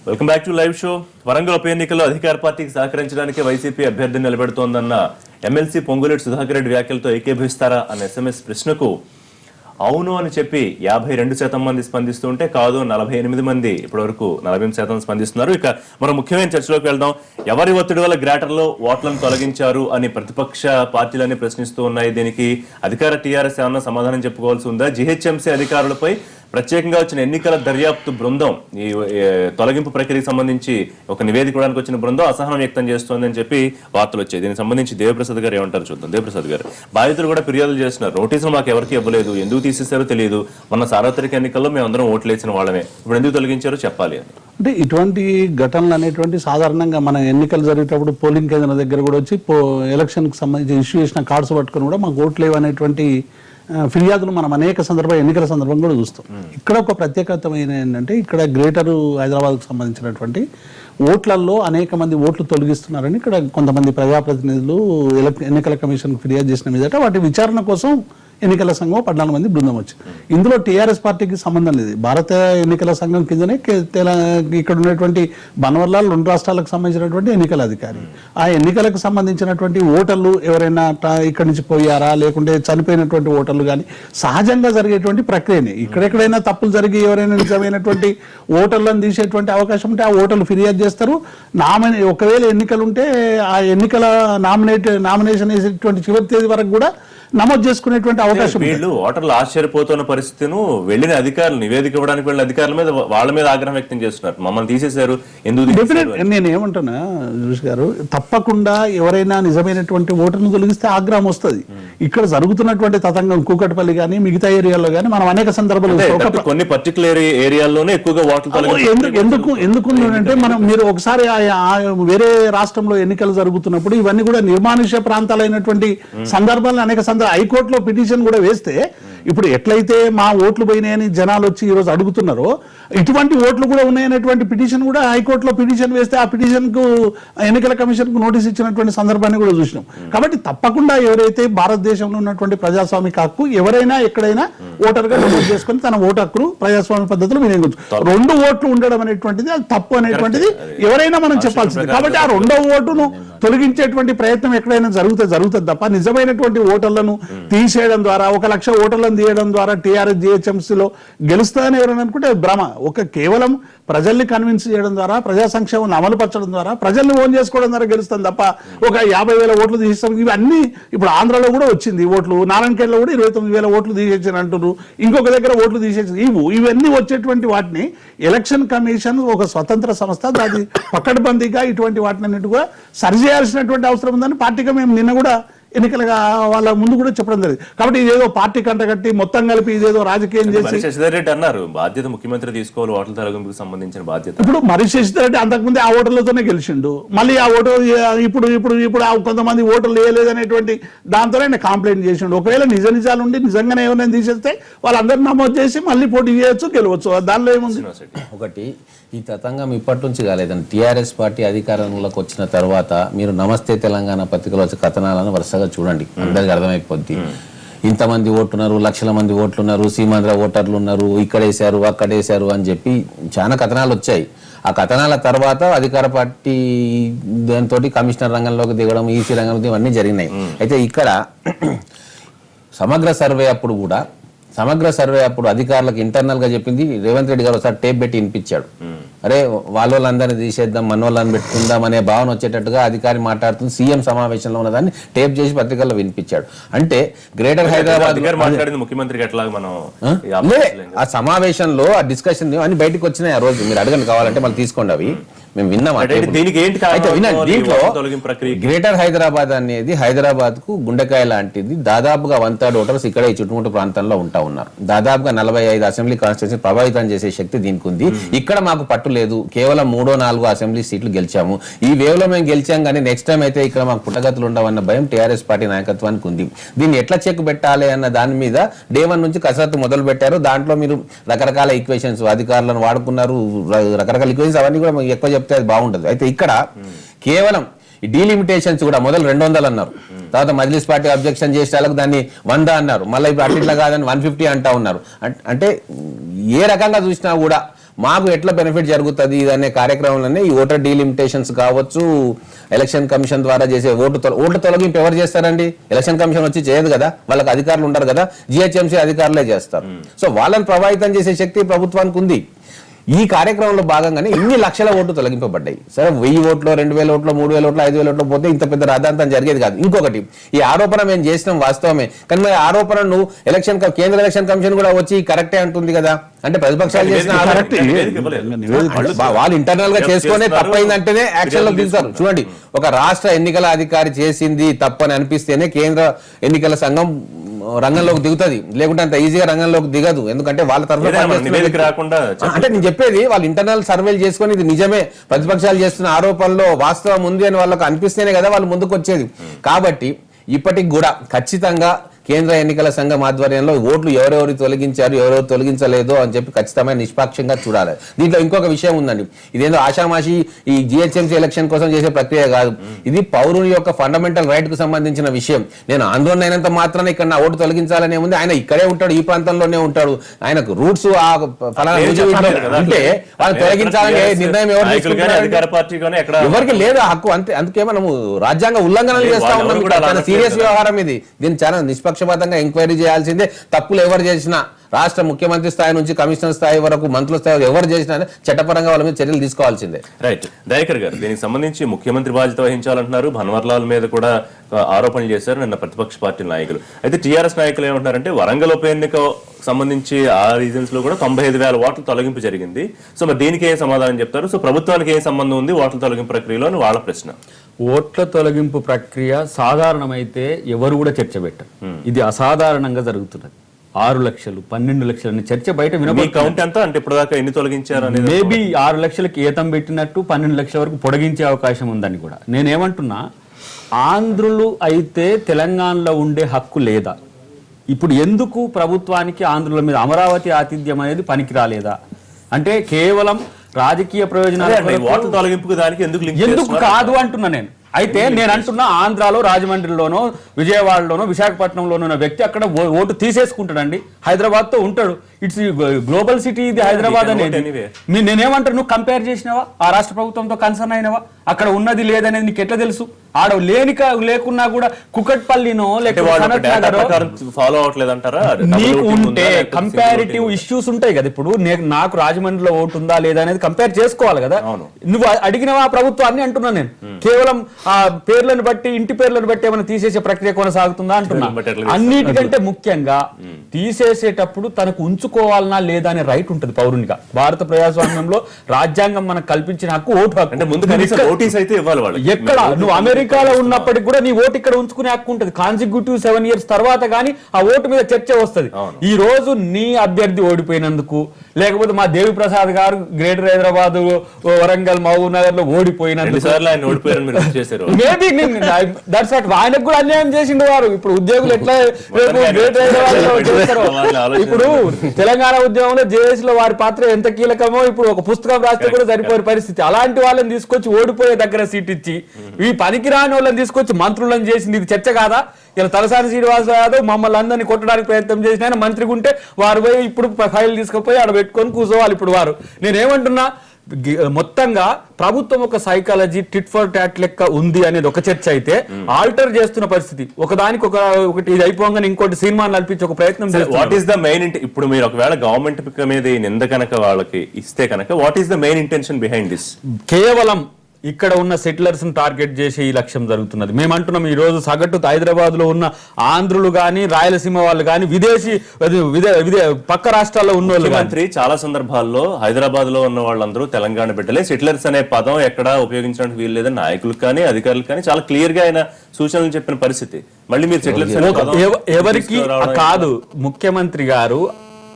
Welcome back to live show. Warangal ఉప ఎన్నికల్లో అధికార పార్టీకి సహకరించడానికి వైసీపీ అభ్యర్థిని నిలబెడుతోందన్న ఎమ్మెల్సీ పొంగులేటి సుధాకర్ రెడ్డి వ్యాఖ్యలతో ఏకీభవిస్తారా అన్న ఎస్ఎంఎస్ ప్రశ్నకు అవును అని చెప్పి 52% మంది స్పందిస్తుంటే కాదు 48 మంది ఇప్పటివరకు 40% స్పందిస్తున్నారు. ఇక మనం ముఖ్యమైన చర్చలోకి వెళ్దాం. ఎవరి ఒత్తిడి వల్ల గ్రేటర్లో ఓట్లను తొలగించారు అని ప్రతిపక్ష పార్టీలన్నీ ప్రశ్నిస్తూ ఉన్నాయి. దీనికి అధికార టీఆర్ఎస్ ఏమన్నా సమాధానం చెప్పుకోవాల్సి ఉందా? జీహెచ్ఎంసీ అధికారులపై ప్రత్యేకంగా వచ్చిన ఎన్నికల దర్యాప్తు బృందం ఈ తొలగింపు ప్రక్రియకు సంబంధించి ఒక నివేదిక ఇవ్వడానికి వచ్చిన బృందం అసహనం వ్యక్తం చేస్తోందని చెప్పి వార్తలు వచ్చాయి. దీనికి సంబంధించి దేవప్రసాద్ గారు ఏమంటారు చూద్దాం. దేవప్రసాద్ గారు, బాధితులు కూడా ఫిర్యాదులు చేస్తున్నారు. నోటీసులు మాకు ఎవరికి ఇవ్వలేదు, ఎందుకు తీసేశారో తెలియదు, మొన్న సార్వత్రిక ఎన్నికల్లో మేము అందరం ఓట్లు వేసిన వాళ్ళమే, ఇప్పుడు ఎందుకు తొలగించారో చెప్పాలి అని. అంటే ఇటువంటి ఘటనలు అనేటువంటి సాధారణంగా మన ఎన్నికలు జరిగేటప్పుడు పోలింగ్ కేంద్రం దగ్గర కూడా వచ్చి ఎలక్షన్కి సంబంధించి ఇష్యూ చేసిన కార్డ్స్ పట్టుకొని కూడా మాకు ఓట్లు లేవనేటువంటి ఫిర్యాదులు మనం అనేక ఎన్నికల సందర్భంగా కూడా చూస్తాం. ఇక్కడ ఒక ప్రత్యేకతమైన ఏంటంటే ఇక్కడ గ్రేటర్ హైదరాబాద్కు సంబంధించినటువంటి ఓట్లలో అనేక మంది ఓట్లు తొలగిస్తున్నారని ఇక్కడ కొంతమంది ప్రజాప్రతినిధులు ఎన్నికల కమిషన్కు ఫిర్యాదు చేసిన మీదట వాటి విచారణ కోసం ఎన్నికల సంఘం 14 మంది బృందం వచ్చింది. ఇందులో టీఆర్ఎస్ పార్టీకి సంబంధం లేదు. భారత ఎన్నికల సంఘం కిందనే ఇక్కడ ఉన్నటువంటి బన్వర్లాల్ 2 రాష్ట్రాలకు సంబంధించినటువంటి ఎన్నికల అధికారి. ఆ ఎన్నికలకు సంబంధించినటువంటి ఓటర్లు ఎవరైనా ఇక్కడి నుంచి పోయారా లేకుంటే చనిపోయినటువంటి ఓటర్లు కానీ సహజంగా జరిగేటువంటి ప్రక్రియనే. ఇక్కడెక్కడైనా తప్పులు జరిగి ఎవరైనా నిజమైనటువంటి ఓటర్లను తీసేటువంటి అవకాశం ఉంటే ఆ ఓటర్లు ఫిర్యాదు చేస్తారు. ఒకవేళ ఎన్నికలు ఉంటే ఆ ఎన్నికల నామినేషన్ వేసేటువంటి చివరి తేదీ వరకు కూడా నమోదు చేసుకునేటువంటి అవకాశం. వీళ్ళు ఓటర్లు ఆశ్చర్యపోతున్న పరిస్థితిను వెళ్ళిన అధికారులు నివేదిక ఇవ్వడానికి వెళ్ళిన అధికారుల మీద వాళ్ళ మీద ఆగ్రహం వ్యక్తం చేస్తున్నారు. మమ్మల్ని తీసేశారు, ఎందుకు? నేను ఏమంటున్నా జోషి గారు, తప్పకుండా ఎవరైనా నిజమైనటువంటి ఓటర్ను తొలగిస్తే ఆగ్రహం వస్తుంది. ఇక్కడ జరుగుతున్నటువంటి తతంగం కూకట్పల్లి కానీ మిగతా ఏరియాలో కానీ మనం అనేక సందర్భాలు కొన్ని పర్టికులర్ ఏరియాల్లోనే ఎక్కువగా ఓట్లు ఎందుకుందంటే మీరు ఒకసారి వేరే రాష్ట్రంలో ఎన్నికలు జరుగుతున్నప్పుడు ఇవన్నీ కూడా నిర్మానుష్య ప్రాంతాలైనటువంటి సందర్భాలను అనేక హైకోర్టులో పిటిషన్ కూడా వేస్తే ఇప్పుడు ఎట్లయితే మా ఓట్లు పోయినాయని జనాలు వచ్చి ఈరోజు అడుగుతున్నారో ఇటువంటి ఓట్లు కూడా ఉన్నాయనేటువంటి పిటిషన్ కూడా హైకోర్టులో పిటిషన్ వేస్తే ఆ పిటిషన్ కు ఎన్నికల కమిషన్ కు నోటీస్ ఇచ్చినటువంటి సందర్భాన్ని కూడా చూసినాం. కాబట్టి తప్పకుండా ఎవరైతే భారతదేశంలో ఉన్నటువంటి ప్రజాస్వామిక హక్కు ఎవరైనా ఎక్కడైనా ఓటర్ గా నమోదు చేసుకుని తన ఓటు హక్కును ప్రజాస్వామ్య పద్ధతిలో వినియోగించు. 2 ఓట్లు ఉండడం అనేటువంటిది అది తప్పు అనేటువంటిది ఎవరైనా మనం చెప్పాల్సింది. కాబట్టి ఆ 2వ ఓటును తొలగించేటువంటి ప్రయత్నం ఎక్కడైనా జరుగుతుంది తప్ప నిజమైనటువంటి ఓటర్లను తీసేయడం ద్వారా 1 లక్ష ఓటర్లను తీయడం ద్వారా టీఆర్ఎస్ జీహెచ్ఎంసీలో గెలుస్తుందని ఎవరైనా అనుకుంటే భ్రమ. కేవలం ప్రజల్ని కన్విన్స్ చేయడం ద్వారా ప్రజా సంక్షేమం అమలుపరచడం ద్వారా ప్రజల్ని ఓన్ చేసుకోవడం ద్వారా గెలుస్తుంది తప్ప ఒక 50,000 ఓట్లు తీసేస్తాం. ఇవన్నీ ఇప్పుడు ఆంధ్రలో కూడా వచ్చింది ఓట్లు. నారాయణఖేడ్లో కూడా 29,000 ఓట్లు తీసేసారు అంటున్నారు. ఇంకొక దగ్గర ఓట్లు తీసేసి ఇవన్నీ వచ్చేటువంటి వాటిని ఎలక్షన్ కమిషన్ ఒక స్వతంత్ర సంస్థ దాని పకడ్బందీగా ఇటువంటి వాటిని అన్నిటిగా సరిచేయాల్సినటువంటి అవసరం ఉందని పార్టీగా మేము నిన్న కూడా ఎన్నికలుగా వాళ్ళ ముందు కూడా చెప్పడం జరిగింది. కాబట్టి ఇదేదో పార్టీ కంటగట్టి మొత్తం కలిపి ఇదేదో రాజకీయం చేసి శశిధర్ అన్నారు బాధ్యత ముఖ్యమంత్రి తీసుకోవాలి ఓట్ల తొలగింపుకు సంబంధించిన బాధ్యత. ఇప్పుడు మరి శశిధర్ రెడ్డి అంతకుముందే ఆ ఓటర్లతోనే గెలిచిండు. మళ్ళీ ఆ ఓటర్ ఇప్పుడు కొంతమంది ఓటర్లు వేయలేదనేటువంటి దాంతోనే ఆయన కంప్లైంట్ చేసిండు. ఒకవేళ నిజాలు ఉండి నిజంగానే ఏమైనా తీసేస్తే వాళ్ళందరూ నమోదు చేసి మళ్ళీ పోటీ చేయొచ్చు, గెలవచ్చు. దానిలో ఏముంది? ఒకటి, ఈ తతంగం ఇప్పటి నుంచి కాలేదండి. టీఆర్ఎస్ పార్టీ అధికారంలోకి వచ్చిన తర్వాత మీరు నమస్తే తెలంగాణ పత్రికలో వచ్చే కథనాలను వరుసగా చూడండి, అందరికి అర్థమైపోద్ది. ఇంతమంది ఓట్లున్నారు, లక్షల మంది ఓట్లున్నారు, సీమాంధ్ర ఓటర్లు ఉన్నారు, ఇక్కడేశారు అక్కడేశారు అని చెప్పి చాలా కథనాలు వచ్చాయి. ఆ కథనాల తర్వాత అధికార పార్టీ దాంతో కమిషనర్ రంగంలోకి దిగడం, ఈసీ రంగంలోకి ఇవన్నీ జరిగినాయి. అయితే ఇక్కడ సమగ్ర సర్వే అప్పుడు అధికారులకు ఇంటర్నల్ గా చెప్పింది రేవంత్ రెడ్డి గారు ఒకసారి టేప్ పెట్టి వినిపించాడు. అరే వాళ్ళందరినీ తీసేద్దాం, మన వాళ్ళని పెట్టుకుందాం అనే భావన వచ్చేటట్టుగా అధికారి మాట్లాడుతుంది. సీఎం సమావేశంలో ఉన్నదాన్ని టేప్ చేసి పత్రికల్లో వినిపించాడు. అంటే గ్రేటర్ హైదరాబాద్ ముఖ్యమంత్రికి ఆ సమావేశంలో ఆ డిస్కషన్ అన్ని బయటకు వచ్చినాయి. ఆ రోజు మీరు అడగండి, కావాలంటే మళ్ళీ తీసుకోండి, అవి మేము విన్నాం. దీంట్లో గ్రేటర్ హైదరాబాద్ అనేది హైదరాబాద్ కు గుండెకాయ లాంటిది. దాదాపుగా 1/3 ఓటర్స్ ఇక్కడ ఈ చుట్టుముట్టు ప్రాంతంలో ఉంటా ఉన్నారు. దాదాపుగా 45 అసెంబ్లీ కాన్స్టిట్యూన్సీ ప్రభావితం చేసే శక్తి దీనికి ఉంది. ఇక్కడ మాకు పట్టు లేదు, కేవలం 3-4 అసెంబ్లీ సీట్లు గెలిచాము. ఈ వేవ్ లో మేము గెలిచాం కానీ నెక్స్ట్ టైం అయితే ఇక్కడ మాకు పుట్టగతులు ఉండవన్న భయం టీఆర్ఎస్ పార్టీ నాయకత్వానికి ఉంది. దీన్ని ఎట్లా చెక్ పెట్టాలి అన్న దాని మీద డే 1 నుంచి కసరత్తు మొదలు పెట్టారు. దాంట్లో మీరు రకరకాల ఈక్వేషన్స్ అధికారులను వాడుకున్నారు, రకరకాల ఈక్వేషన్స్ అవన్నీ కూడా ఎక్కువ చెప్తే అది బాగుంటది. అయితే ఇక్కడ కేవలం ఈ డీలిమిటేషన్స్ కూడా మొదలు 200 అన్నారు, తర్వాత మజ్లిస్ పార్టీ అబ్జెక్షన్ చేసే వాళ్ళకు దాన్ని 100 అన్నారు, మళ్ళీ ఇప్పుడు అట్లా కాదని 150 అంటా ఉన్నారు. అంటే ఏ రకంగా చూసినా కూడా మాకు ఎట్లా బెనిఫిట్ జరుగుతుంది అనే కార్యక్రమంలోనే ఈ ఓటర్ డీలిమిటేషన్స్ కావచ్చు, ఎలక్షన్ కమిషన్ ద్వారా చేసే ఓట్లు తొలగింపు ఎవరు చేస్తారండి? ఎలక్షన్ కమిషన్ వచ్చి చేయదు కదా, వాళ్ళకి అధికారులు ఉంటారు కదా, జిహెచ్ఎంసీ అధికారులే చేస్తారు. సో వాళ్ళని ప్రభావితం చేసే శక్తి ప్రభుత్వానికి ఉంది. ఈ కార్యక్రమంలో భాగంగానే ఇన్ని లక్షల ఓట్లు తొలగింపబడ్డాయి. సరే 1000 ఓట్లు, 2000 ఓట్లు, 3000 ఓట్లు, 5000 ఓట్లు పోతే ఇంత పెద్ద రాద్ధాంతం జరిగేది కాదు. ఇంకొకటి, ఈ ఆరోపణ మేము చేసినాం వాస్తవమే, కానీ మరి ఆరోపణను కేంద్ర ఎలక్షన్ కమిషన్ కూడా వచ్చి కరెక్టే అంటుంది కదా. అంటే ప్రతిపక్షాలు చేసిన వాళ్ళు ఇంటర్నల్ గా చేసుకునే తప్పైందంటేనే యాక్షన్ లో దిగుతారు. చూడండి, ఒక రాష్ట్ర ఎన్నికల అధికారి చేసింది తప్పని అనిపిస్తేనే కేంద్ర ఎన్నికల సంఘం రంగంలోకి దిగుతుంది, లేకుంటే అంత ఈజీగా రంగంలోకి దిగదు. ఎందుకంటే వాళ్ళ తరఫున అంటే నేను చెప్పేది, వాళ్ళు ఇంటర్నల్ సర్వేలు చేసుకుని ఇది నిజమే, ప్రతిపక్షాలు చేస్తున్న ఆరోపణలో వాస్తవం ఉంది అని వాళ్ళకి అనిపిస్తేనే కదా వాళ్ళు ముందుకు వచ్చేది. కాబట్టి ఇప్పటికి కూడా ఖచ్చితంగా కేంద్ర ఎన్నికల సంఘం ఆధ్వర్యంలో ఓట్లు ఎవరెవరు తొలగించారు, ఎవరెవరు తొలగించలేదో అని చెప్పి ఖచ్చితమైన నిష్పాక్షంగా చూడాలి. దీంట్లో ఇంకొక విషయం ఉందండి, ఇదేదో ఆషామాషి ఈ జిహెచ్ఎంసీ ఎలక్షన్ కోసం చేసే ప్రక్రియ కాదు. ఇది పౌరుని యొక్క ఫండమెంటల్ రైట్ కు సంబంధించిన విషయం. నేను ఆందోళన అయినంత మాత్రాన ఇక్కడ నా ఓటు తొలగించాలనే ఉంది. ఆయన ఇక్కడే ఉంటాడు, ఈ ప్రాంతంలోనే ఉంటాడు, ఆయనకు రూట్స్ అంటే వాళ్ళు తొలగించాలనే నిర్ణయం ఎవరు తీసుకుంటారు? ఎవరికి లేదు హక్కు. అంతే. అందుకే మనము రాజ్యాంగ ఉల్లంఘనలు చేస్తా ఉన్నాం. చాలా సీరియస్ వ్యవహారం ఇది. దీన్ని చాలా నిష్పక్షపాతంగా ఎంక్వైరీ చేయాల్సిందే. తప్పులు ఎవరు చేసినా, రాష్ట్ర ముఖ్యమంత్రి స్థాయి నుంచి కమిషనర్ స్థాయి వరకు, మంత్రుల స్థాయి వరకు ఎవరు చేసినా చట్టపరంగా వాళ్ళ మీద చర్యలు తీసుకోవాల్సిందే. రైట్. దయాకర్ గారు, దీనికి సంబంధించి ముఖ్యమంత్రి బాధ్యత వహించాలంటున్నారు. భన్వర్లాల్ మీద కూడా ఆరోపణలు చేశారు నిన్న ప్రతిపక్ష పార్టీ నాయకులు. అయితే టీఆర్ఎస్ నాయకులు ఏమంటున్నారంటే వరంగల్ ఉప ఎన్నిక సంబంధించి ఆ రీజన్స్ లో కూడా 95,000 ఓట్ల తొలగింపు జరిగింది. సో మరి దీనికి ఏం సమాధానం చెప్తారు? సో ప్రభుత్వానికి ఏం సంబంధం ఉంది ఓట్ల తొలగింపు ప్రక్రియలో అని వాళ్ళ ప్రశ్న. ఓట్ల తొలగింపు ప్రక్రియ సాధారణమైతే ఎవరు కూడా చర్చ పెట్టరు. ఇది అసాధారణంగా జరుగుతున్నది. 6 లక్షలు 12 లక్షలు అనే చర్చ బయట వినబడుతుంది. కౌంట్ ఎంత అంటే ఇప్పుడు దాకా ఎన్ని తొలగించారు అనేది? మేబీ 6 లక్షలకి ఏతం పెట్టినట్టు 12 లక్షల వరకు పొడిగించే అవకాశం ఉందని కూడా నేనేమంటున్నా, ఆంధ్రులు అయితే తెలంగాణలో ఉండే హక్కు లేదా? ఇప్పుడు ఎందుకు ప్రభుత్వానికి ఆంధ్రుల మీద అమరావతి ఆతిథ్యం అనేది పనికి రాలేదా? అంటే కేవలం రాజకీయ ప్రయోజనాలు ఓట్ల తొలగింపుకు దానికి ఎందుకు కాదు అంటున్నా నేను. అయితే నేను అంటున్నా, ఆంధ్రాలో రాజమండ్రిలోనో విజయవాడలోనో విశాఖపట్నంలోనో ఉన్న వ్యక్తి అక్కడ ఓటు తీసేసుకుంటాడండి. హైదరాబాద్ తో ఉంటాడు. ఇట్స్ గ్లోబల్ సిటీ ఇది హైదరాబాద్ అనేది. నేనేమంటారు, నువ్వు కంపేర్ చేసినావా? ఆ రాష్ట్ర ప్రభుత్వంతో కన్సర్న్ అయినవా? అక్కడ ఉన్నది లేదనేది నీకు ఎట్లా తెలుసు? ఆడ లేకున్నా కూడా కుకట్పల్లినో ఫాలో అవట్లేదంటారా? నీకు ఉంటే కంపారిటివ్ ఇష్యూస్ ఉంటాయి కదా. ఇప్పుడు నాకు రాజమండ్రిలో ఓటు ఉందా లేదా అనేది కంపేర్ చేసుకోవాలి కదా. నువ్వు అడిగినవా ప్రభుత్వాన్ని అంటున్నా నేను. కేవలం ఆ పేర్లను బట్టి, ఇంటి పేర్లను బట్టి ఏమైనా తీసేసే ప్రక్రియ కొనసాగుతుందా అంటున్నా. అన్నిటికంటే ముఖ్యంగా తీసేసేటప్పుడు తనకు ఉంచుకోవాలనా లేదా అనే రైట్ ఉంటుంది పౌరునిగా. భారత ప్రజాస్వామ్యంలో రాజ్యాంగం మనకు కల్పించిన హక్కు ఓటు హక్కు. అంటే ముందు నోటీస్ అయితే ఇవ్వాలి వాళ్ళు. ఎక్కడ నువ్వు అమెరికాలో ఉన్నప్పటికి కూడా నీ ఓటు ఇక్కడ ఉంచుకునే హక్కు ఉంటుంది. కాన్సిక్యూటివ్ 7 years తర్వాత గానీ ఆ ఓటు మీద చర్చ వస్తుంది. ఈ రోజు నీ అభ్యర్థి ఓడిపోయినందుకు, లేకపోతే మా దేవి ప్రసాద్ గారు గ్రేటర్ హైదరాబాద్, వరంగల్, మహబూబ్ నగర్ లో ఓడిపోయినందుకు ఆయనకు కూడా అన్యాయం చేసిండు వారు. ఇప్పుడు ఉద్యోగులు ఎట్లా గ్రేటర్ హైదరాబాద్ లో చేస్తారో, ఇప్పుడు తెలంగాణ ఉద్యమంలో జేఏసీ లో వారి పాత్ర ఎంత కీలకమో ఇప్పుడు ఒక పుస్తకం రాస్తే కూడా సరిపోయే పరిస్థితి. అలాంటి వాళ్ళని తీసుకొచ్చి ఓడిపోయే దగ్గర సీట్ ఇచ్చి ఈ పనికిరాని వాళ్ళని తీసుకొచ్చి మంత్రులను చేసింది ఇది చర్చ కాదా? ఇలా తలసాని శ్రీనివాస యాదవ్ మమ్మల్ని అందరినీ కొట్టడానికి ప్రయత్నం చేసిన ఆయన మంత్రికి ఉంటే వారు పోయి ఇప్పుడు ఫైల్ తీసుకుపోయి ఆడ పెట్టుకొని కూర్చోవాలి. ఇప్పుడు వారు నేనేమంటున్నా, మొత్తంగా ప్రభుత్వం ఒక సైకాలజీ టిట్ ఫర్ టాట్ లెక్క ఉంది అనేది ఒక చర్చ అయితే, ఆల్టర్ చేస్తున్న పరిస్థితి ఒకదానికి ఒకటి ఇది అయిపోగానే ఇంకోటి సినిమాని నడిపించి ఒక ప్రయత్నం. What is the main? ఇప్పుడు మీరు ఒకవేళ గవర్నమెంట్ మీద నింద కనుక వాళ్ళకి ఇస్తే కనుక what is the main intention behind this? కేవలం ఇక్కడ ఉన్న సెటిలర్స్ ని టార్గెట్ చేసి ఈ లక్ష్యం జరుగుతున్నది. మేమంటున్నాం, ఈ రోజు సగటు హైదరాబాద్ లో ఉన్న ఆంధ్రులు గాని, రాయలసీమ వాళ్ళు గాని, విదేశీ పక్క రాష్ట్రాల్లో ఉన్న వాళ్ళు మంత్రి చాలా సందర్భాల్లో హైదరాబాద్ లో ఉన్న వాళ్ళందరూ తెలంగాణ బిడ్డలే, సెటిలర్స్ అనే పదం ఎక్కడ ఉపయోగించడానికి వీలు లేదని నాయకులకు కానీ అధికారులకు కానీ చాలా క్లియర్ గా ఆయన సూచనలు చెప్పిన పరిస్థితి. మళ్ళీ మీరు సెటిలర్స్ ఎవరికి కాదు, ముఖ్యమంత్రి గారు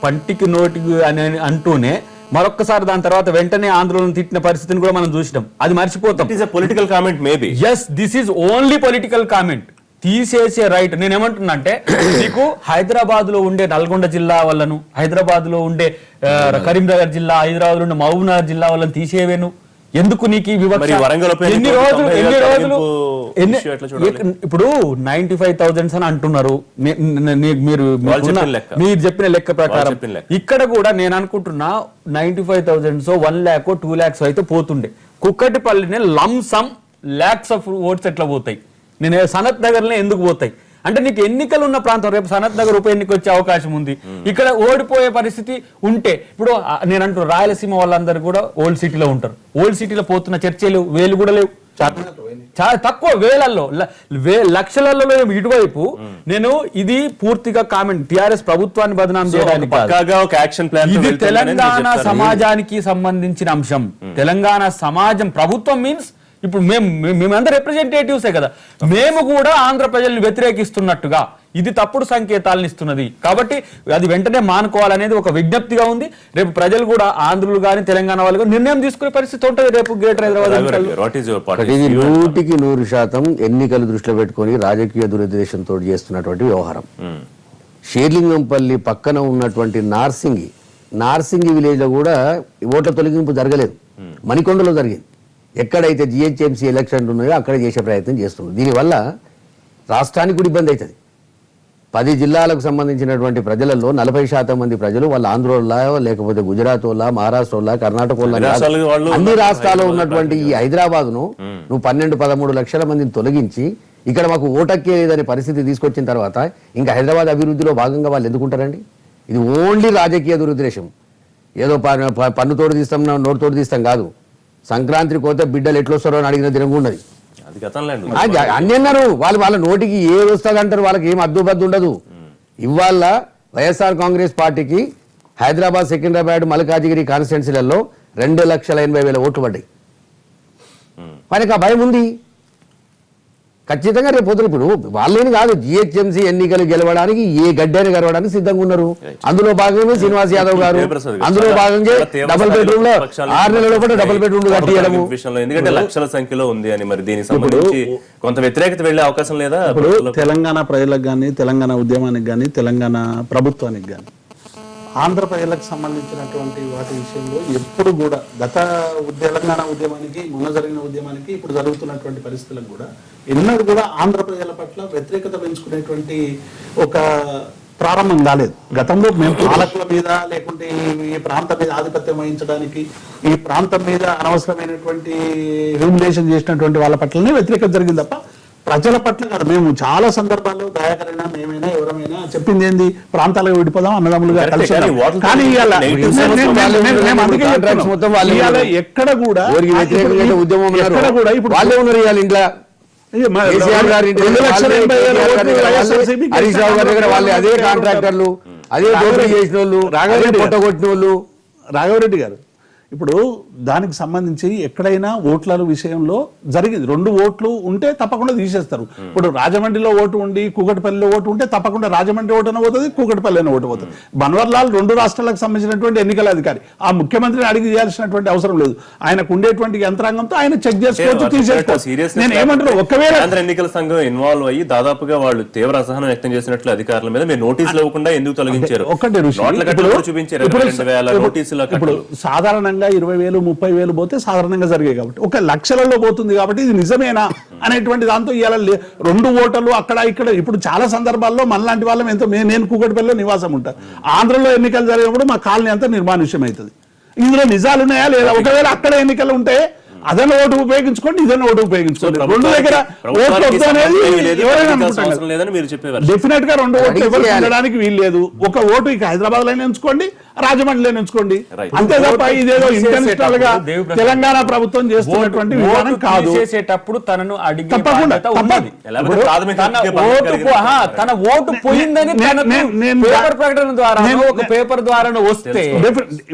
పంటికి నోటికి అని అంటూనే మరొక్కసారి దాని తర్వాత వెంటనే ఆందోళన తిట్టిన పరిస్థితిని కూడా మనం చూసినాం. అది మర్చిపోతాం. Political comment maybe. yes, this is only political comment. తీసేసే రైట్. నేనేమంటున్నా అంటే, నీకు హైదరాబాద్ లో ఉండే నల్గొండ జిల్లా వాళ్ళను, హైదరాబాద్ లో ఉండే కరీంనగర్ జిల్లా, హైదరాబాద్ లో ఉండే మహబూబ్ నగర్ జిల్లా వాళ్ళని తీసేవేను. ఎందుకు నీకు ఈ వివక్ష? మరి వరంగల్ ఉప ఎన్ని ఎన్నికల్లో రోజులు 90,000 రోజులు తగ్గింపు issue ఎట్లా చూడాలి? ఇప్పుడు 95,000 అని అంటున్నారు. మీరు చెప్పిన లెక్క. మీరు చెప్పిన లెక్క ప్రకారం చెప్పిన లెక్క. ఇక్కడ కూడా నేను అనుకుంటున్నా 95,000 1 lakh 2 lakhs అయితే పోతుండే. కుక్కటిపల్లినే లంసమ్ లాక్స్ ఆఫ్ ఓట్స్ ఎట్లా పోతాయి? నేను సనత్ నగర్లో ఎందుకు పోతాయి అంటే నీకు ఎన్నికలు ఉన్న ప్రాంతం, రేపు సనత్ నగర్ ఉప ఎన్నిక వచ్చే అవకాశం ఉంది. ఇక్కడ ఓడిపోయే పరిస్థితి ఉంటే ఇప్పుడు నేను అంటూ రాయలసీమ వాళ్ళందరూ కూడా ఓల్డ్ సిటీలో ఉంటారు. ఓల్డ్ సిటీలో పోతున్న చర్చలు వేలు కూడా లేవు, చాలా తక్కువ, వేలల్లో లక్షలలో లేవు. ఇటువైపు నేను ఇది పూర్తిగా కామెంట్ టిఆర్ఎస్ ప్రభుత్వాన్ని బదనాం చేయడానికి పక్కాగా ఒక యాక్షన్ ప్లాన్ ఇది తెలంగాణ సమాజానికి సంబంధించిన అంశం. తెలంగాణ సమాజం ప్రభుత్వం మీన్స్ ఇప్పుడు మేమంతా రిప్రజెంటేటివ్సే కదా, మేము కూడా ఆంధ్ర ప్రజల్ని వ్యతిరేకిస్తున్నట్టుగా ఇది తప్పుడు సంకేతాలను ఇస్తున్నది. కాబట్టి అది వెంటనే మానుకోవాలనేది ఒక విజ్ఞప్తిగా ఉంది. రేపు ప్రజలు కూడా ఆంధ్రులు కానీ తెలంగాణ వాళ్ళు కానీ నిర్ణయం తీసుకునే పరిస్థితి ఉంటుంది రేపు గ్రేటర్ హైదరాబాద్. ఇది 100% ఎన్నికలు దృష్టిలో పెట్టుకొని రాజకీయ దురుద్దేశంతో చేస్తున్నటువంటి వ్యవహారం. షేర్లింగంపల్లి పక్కన ఉన్నటువంటి నార్సింగి విలేజ్ లో కూడా ఓట్ల తొలగింపు జరగలేదు, మణికొండలో జరిగింది. ఎక్కడైతే జిహెచ్ఎంసీ ఎలక్షన్లు ఉన్నాయో అక్కడ చేసే ప్రయత్నం చేస్తున్నారు. దీనివల్ల రాష్ట్రానికి కూడా ఇబ్బంది అవుతుంది. 10 జిల్లాలకు సంబంధించినటువంటి ప్రజలలో 40% మంది ప్రజలు వాళ్ళ ఆంధ్రోళ్ళ, లేకపోతే గుజరాత్ వాళ్ళ, మహారాష్ట్ర, కర్ణాటక అన్ని రాష్ట్రాల్లో ఉన్నటువంటి ఈ హైదరాబాద్ ను నువ్వు 12-13 లక్షల మందిని తొలగించి ఇక్కడ మాకు ఓటక్కే లేదనే పరిస్థితి తీసుకొచ్చిన తర్వాత ఇంకా హైదరాబాద్ అభివృద్ధిలో భాగంగా వాళ్ళు ఎందుకుంటారండి? ఇది ఓన్లీ రాజకీయ దురుద్దేశం. ఏదో పన్నుతోడు తీస్తాం, నోటుతోడు తీస్తాం కాదు. సంక్రాంతికి పోతే బిడ్డలు ఎట్లొస్తారో అని అడిగిన దినం ఉన్నది. అన్ని అన్నారు వాళ్ళు, వాళ్ళ నోటికి ఏది వస్తుంది అంటారు, వాళ్ళకి ఏం అద్దుబద్దు ఉండదు. ఇవాళ వైఎస్ఆర్ కాంగ్రెస్ పార్టీకి హైదరాబాద్, సికింద్రాబాద్, మల్కాజిగిరి కాన్స్టిట్యున్సీలలో 2,80,000 ఓట్లు పడ్డాయి. మనకి ఆ భయం ఉంది. ఖచ్చితంగా రేపు పోతున్నారు. ఇప్పుడు వాళ్ళేని కాదు, జిహెచ్ఎంసీ ఎన్నికలు గెలవడానికి ఏ గడ్డని గెలవడానికి సిద్ధంగా ఉన్నారు. అందులో భాగంగా శ్రీనివాస్ యాదవ్ గారు అందులో భాగంగా డబుల్ బెడ్రూమ్ లో 6 నెలల లోపల డబుల్ బెడ్రూమ్ కట్టియడము. ఎందుకంటే లక్షల సంఖ్యలో ఉంది అని మరి దీనికి సంబంధించి కొంత వ్యతిరేకత వెళ్లే అవకాశం లేదా? ఇప్పుడు తెలంగాణ ప్రజలకు కానీ, తెలంగాణ ఉద్యమానికి కానీ, తెలంగాణ ప్రభుత్వానికి కానీ, ఆంధ్ర ప్రజలకు సంబంధించినటువంటి వాటి విషయంలో ఎప్పుడు కూడా గత తెలంగాణ ఉద్యమానికి, మొన్న జరిగిన ఉద్యమానికి, ఇప్పుడు జరుగుతున్నటువంటి పరిస్థితులకు కూడా ఎన్నడూ కూడా ఆంధ్ర ప్రజల పట్ల వ్యతిరేకత పెంచుకునేటువంటి ఒక ప్రారంభం కాలేదు. గతంలో మేము పాలకుల మీద, లేకుంటే ఈ ప్రాంతం మీద ఆధిపత్యం వహించడానికి, ఈ ప్రాంతం మీద అనవసరమైనటువంటి రెగ్యులేషన్ చేసినటువంటి వాళ్ళ పట్లనే వ్యతిరేకత జరిగింది తప్ప ప్రజల పట్ల కాదు. మేము చాలా సందర్భాల్లో దయాకరైనా మేమైనా ఎవరమైనా చెప్పింది ఏంది, ప్రాంతాలకు విడిపోదాం, అన్నదమ్ములుగా కలిసి. కానీ ఎక్కడ కూడా ఇప్పుడు హరీష్ రావు గారి దగ్గర వాళ్ళు అదే కాంట్రాక్టర్లు, అదే దోపిడీ చేసిన వాళ్ళు, కొట్టగొట్టిన వాళ్ళు. రాఘవరెడ్డి గారు, ఇప్పుడు దానికి సంబంధించి ఎక్కడైనా ఓట్ల విషయంలో జరిగింది. 2 ఓట్లు ఉంటే తప్పకుండా తీసేస్తారు. ఇప్పుడు రాజమండ్రిలో ఓటు ఉండి కూకట్పల్లిలో ఓటు ఉంటే తప్పకుండా రాజమండ్రి ఓటు పోతుంది, కూకట్పల్లి ఓటు పోతుంది. బన్వర్లాల్ 2 రాష్ట్రాలకు సంబంధించినటువంటి ఎన్నికల అధికారి. ఆ ముఖ్యమంత్రిని అడిగి చేయాల్సినటువంటి అవసరం లేదు. ఆయనకు ఉండేటువంటి యంత్రాంగంతో ఆయన చెక్ చేసుకోవచ్చు, తీసేసుకోవచ్చు. నేను ఏమంటారు, ఒకవేళ కేంద్ర ఎన్నికల సంఘం ఇన్వాల్వ్ అయ్యి దాదాపుగా వాళ్ళు తీవ్ర అసహనం వ్యక్తం చేసినట్లు అధికారుల మీద మీరు నోటీసులు ఇవ్వకుండా ఎందుకు తొలగించారు? ఇప్పుడు సాధారణంగా 20,000, 30,000 పోతే సాధారణంగా జరిగాయి కాబట్టి 1 లక్షలలో పోతుంది కాబట్టి ఇది నిజమేనా అనేటువంటి దాంతో ఇవాళ 2 ఓటర్లు అక్కడ ఇక్కడ. ఇప్పుడు చాలా సందర్భాల్లో మనలాంటి వాళ్ళం ఎంతో, నేను కూకట్పల్లిలో నివాసం ఉంటాను, ఆంధ్రలో ఎన్నికలు జరిగినప్పుడు మా కాలనీ అంతా నిర్మానుష్యం అవుతుంది. ఇందులో నిజాలు ఉన్నాయా లేదా? ఒకవేళ అక్కడ ఎన్నికలు ఉంటే అదన్న ఓటు ఉపయోగించుకోండి, ఇదన్న ఓటు ఉపయోగించుకోండి. 2 దగ్గర ఓట్లు వద్దు అనేది ఎవరైనా అనుకుంటారు. డెఫినెట్ గా 2 ఓట్లు ఎవరు ఉండడానికి వీలు లేదు. 1 ఓటు ఇక హైదరాబాద్ లోనే ఉంచుకోండి, రాజమండ్రిలో ఉంచుకోండి, అంతే తప్ప ఇదేదో ఇంటెన్షనల్ గా తెలంగాణ ప్రభుత్వం చేస్తున్నటువంటి విధానం కాదు. చేసేటప్పుడు తనను అడిగి తప్పకుండా తన ఓటు పోయిందని పేపర్ ప్రకటన ద్వారా, ఒక పేపర్ ద్వారా వస్తే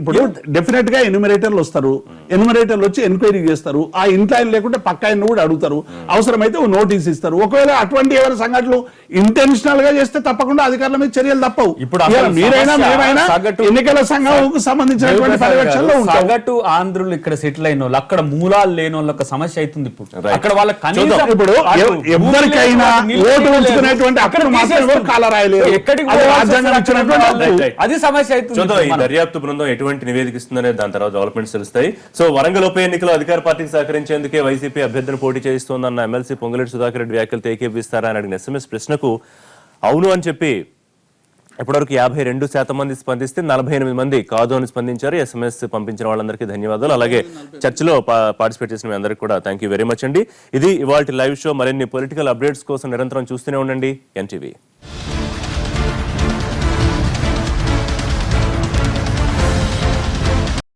ఇప్పుడు డెఫినెట్ గా ఎన్యూమరేటర్లు వస్తారు, ఎన్యూమరేటర్లు వచ్చి ఎంక్వైరీ చేస్తారు. ఆ ఇంట్లో ఆయన లేకుంటే పక్క ఆయన కూడా అడుగుతారు, అవసరమైతే నోటీస్ ఇస్తారు. ఒకవేళ అటువంటి ఎవరి సంఘటనలు ఇంటెన్షనల్ గా చేస్తే తప్పకుండా అధికారుల మీద చర్యలు తప్పవు. ఇప్పుడు మీరైనా మేమైనా ఎన్నికల సంఘంకు సంబంధించినటువంటి పర్యవేక్షణలో సగటు ఆంధ్రులు ఇక్కడ సెటిల్ అయిన వాళ్ళు, అక్కడ మూలాలు లేని వాళ్ళ సమస్య అవుతుంది. ఇప్పుడు అక్కడ వాళ్ళ కనీసం ఇప్పుడు ఎవరికైనా ఓటు ఉంచుకునేటువంటి అక్కడ మాత్రం కాలరాయలేదు, అది సమస్య అవుతుంది. దర్యాప్తు బృందం ఎటువంటి నివేదిక ఇస్తుందనే దాని తర్వాత డెవలప్మెంట్స్ తెలుస్తాయి. సో వరంగల్ ఉప ఎన్నికలో అధికార పార్టీకి సహకరించేందుకే వైసీపీ అభ్యర్థిని పోటీ చేయిస్తోందన్న ఎమ్మెల్సీ పొంగులేటి సుధాకర్ రెడ్డి వ్యాఖ్యలతో ఏకీభవిస్తారా అని అడిగిన SMS ప్రశ్నకు అవును అని చెప్పి ఇప్పటివరకు 52% మంది స్పందిస్తే 48 మంది కాదు అని స్పందించారు. SMS పంపించిన వాళ్ళందరికీ ధన్యవాదాలు. అలాగే చర్చలో పార్టిసిపేట్ చేసిన మీ అందరికీ కూడా థ్యాంక్ యూ వెరీ మచ్ అండి. ఇది ఇవాల్టి లైవ్ షో. మరిన్ని పొలిటికల్ అప్డేట్స్ కోసం నిరంతరం చూస్తూనే ఉండండి NTV.